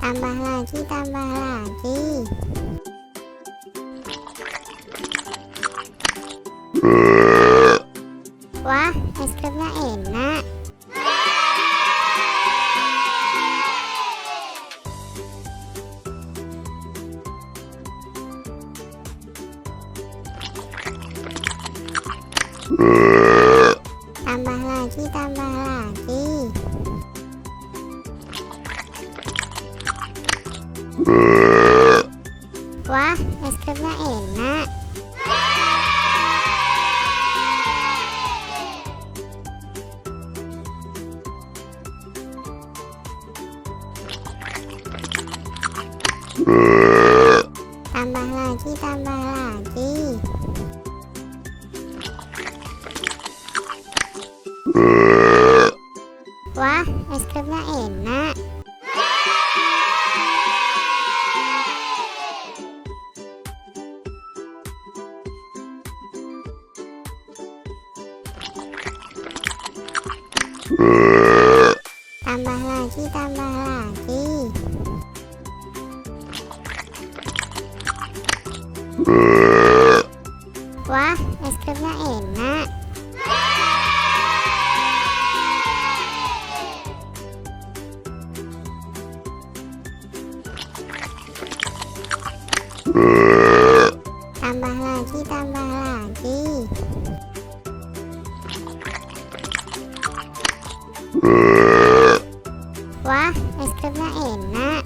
Tambah lagi, tambah lagi. Wah, es krimnya enak. Tambah lagi, tambah lagi. Wah, es krimnya enak. Tambah lagi, tambah lagi. Wah, es krimnya enak. Tambah lagi, tambah lagi. Wah, es krimnya enak. Tambah lagi, tambah lagi. Wah, es krimnya enak.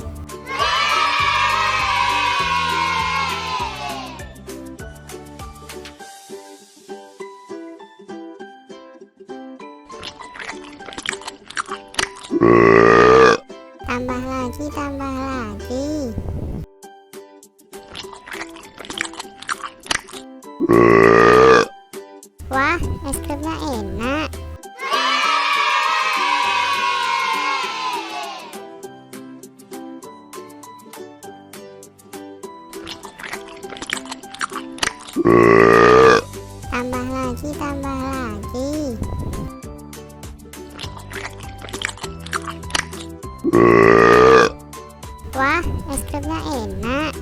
Tambah lagi, tambah lagi. Wah, es krimnya enak. Tambah lagi, tambah lagi. Wah, es krimnya enak.